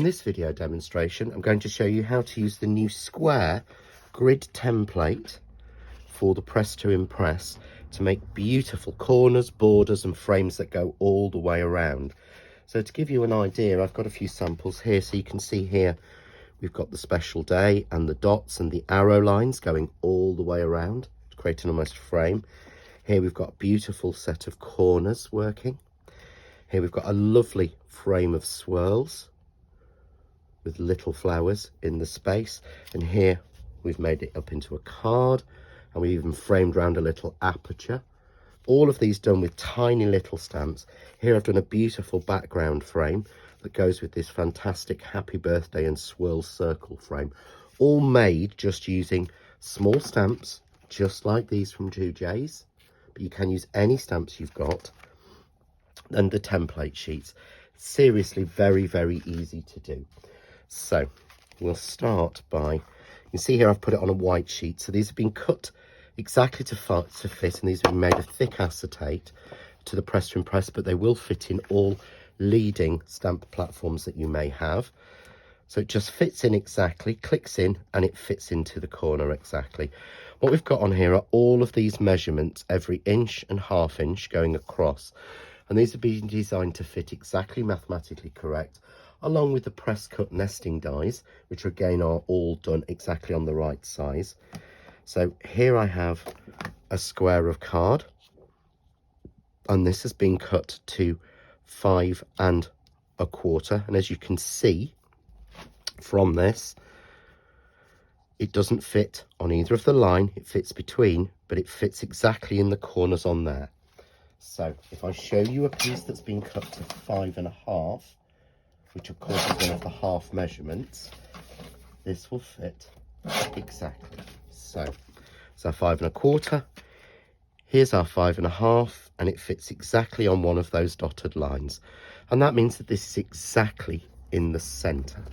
In this video demonstration, I'm going to show you how to use the new square grid template for the Press to Impress to make beautiful corners, borders and frames that go all the way around. So to give you an idea, I've got a few samples here. So you can see here, we've got the special day and the dots and the arrow lines going all the way around to create an almost frame. Here we've got a beautiful set of corners working. Here we've got a lovely frame of swirls with little flowers in the space. And here we've made it up into a card, and we even framed around a little aperture. All of these done with tiny little stamps. Here I've done a beautiful background frame that goes with this fantastic happy birthday and swirl circle frame, all made just using small stamps, just like these from 2J's, but you can use any stamps you've got, and the template sheets. Seriously, very, very easy to do. So we'll start by, you can see here I've put it on a white sheet. So these have been cut exactly to fit, and these have been made of thick acetate to the Press to Impress, but they will fit in all leading stamp platforms that you may have. So it just fits in exactly, clicks in, and it fits into the corner exactly. What we've got on here are all of these measurements, every inch and half inch going across. And these have been designed to fit exactly mathematically correct, along with the press cut nesting dies, which again are all done exactly on the right size. So here I have a square of card, and this has been cut to 5 1/4. And as you can see from this, it doesn't fit on either of the line, it fits between, but it fits exactly in the corners on there. So if I show you a piece that's been cut to 5 1/2, which of course is one of the half measurements, this will fit exactly. So it's our 5 1/4. Here's our 5 1/2, and it fits exactly on one of those dotted lines. And that means that this is exactly in the center.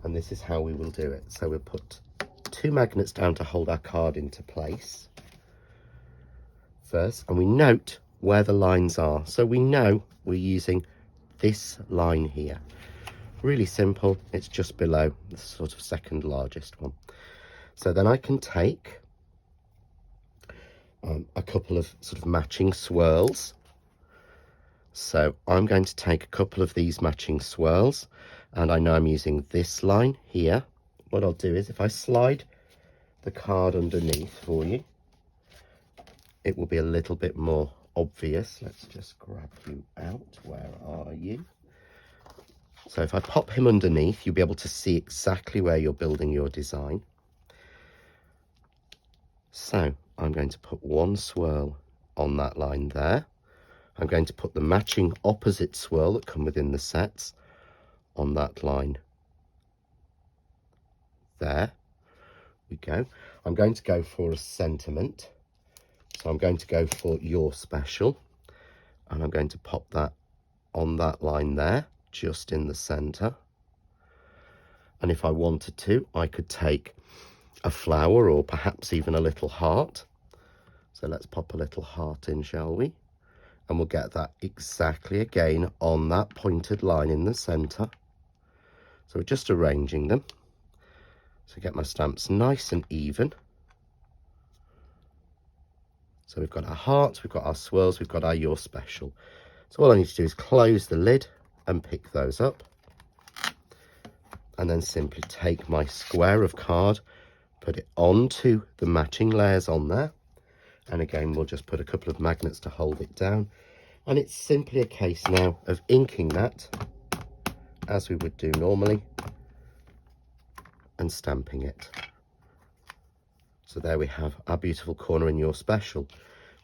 And this is how we will do it. So we'll put 2 magnets down to hold our card into place first, and we note where the lines are. So we know we're using this line here. Really simple, it's just below the sort of second largest one. So then I can take a couple of sort of matching swirls. So I'm going to take a couple of these matching swirls, and I know I'm using this line here. What I'll do is if I slide the card underneath for you, it will be a little bit more obvious. Let's just grab you out. Where are you? So if I pop him underneath, you'll be able to see exactly where you're building your design. So I'm going to put one swirl on that line there. I'm going to put the matching opposite swirl that come within the sets on that line there. We go. I'm going to go for a sentiment. So I'm going to go for your special, and I'm going to pop that on that line there, just in the center. And if I wanted to, I could take a flower or perhaps even a little heart. So let's pop a little heart in, shall we? And we'll get that exactly again on that pointed line in the center. So we're just arranging them. So get my stamps nice and even. So we've got our hearts, we've got our swirls, we've got our your special. So all I need to do is close the lid and pick those up. And then simply take my square of card, put it onto the matching layers on there. And again, we'll just put a couple of magnets to hold it down. And it's simply a case now of inking that as we would do normally and stamping it. So there we have our beautiful corner in your special.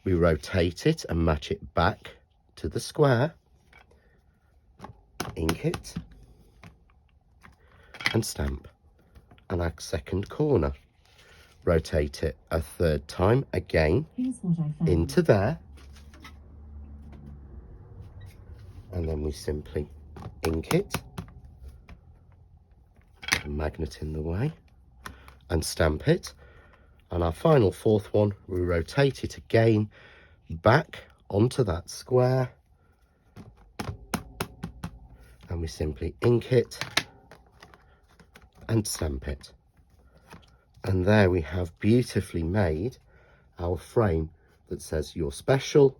We rotate it and match it back to the square, ink it, and stamp. And our second corner. Rotate it a third time, again, into there. And then we simply ink it, put a magnet in the way, and stamp it. And our final fourth one, we rotate it again back onto that square, and we simply ink it and stamp it. And there we have beautifully made our frame that says "You're Special,"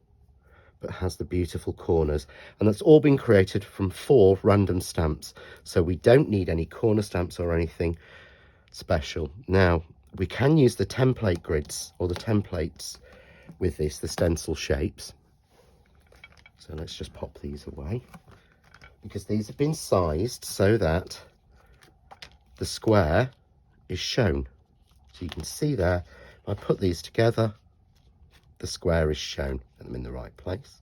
but has the beautiful corners. And that's all been created from 4 random stamps. So we don't need any corner stamps or anything special. Now, we can use the template grids or the templates with this, the stencil shapes. So let's just pop these away, because these have been sized so that the square is shown. So you can see there, if I put these together, the square is shown and I'm in the right place.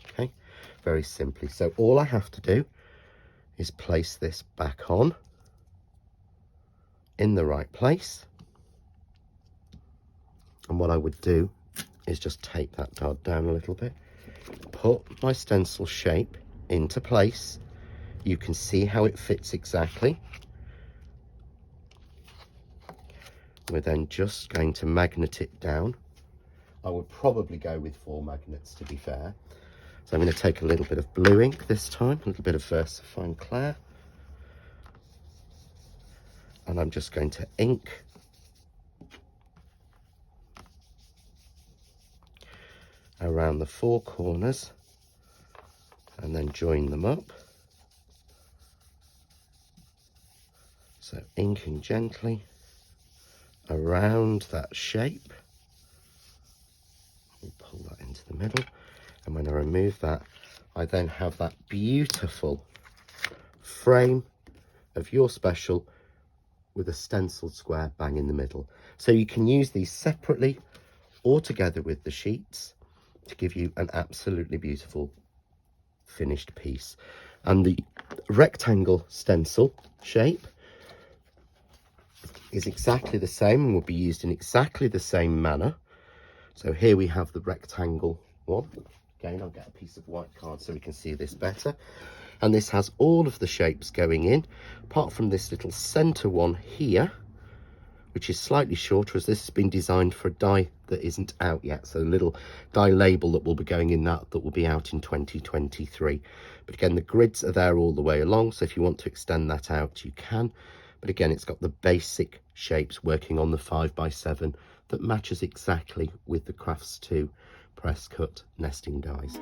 Okay, very simply. So all I have to do is place this back on in the right place. And what I would do is just tape that dot down a little bit, put my stencil shape into place. You can see how it fits exactly. We're then just going to magnet it down. I would probably go with 4 magnets, to be fair. So I'm going to take a little bit of blue ink this time, a little bit of VersaFine Clair. And I'm just going to ink around the 4 corners and then join them up. So inking gently around that shape. We'll pull that into the middle, and when I remove that, I then have that beautiful frame of You're Special with a stenciled square bang in the middle. So you can use these separately or together with the sheets to give you an absolutely beautiful finished piece. And the rectangle stencil shape is exactly the same and will be used in exactly the same manner. So here we have the rectangle one. Again, I'll get a piece of white card so we can see this better. And this has all of the shapes going in, apart from this little center one here, which is slightly shorter, as this has been designed for a die that isn't out yet. So a little die label that will be going in that will be out in 2023. But again, the grids are there all the way along, so if you want to extend that out, you can. But again, it's got the basic shapes working on the 5x7 that matches exactly with the Crafts 2 press cut nesting dies.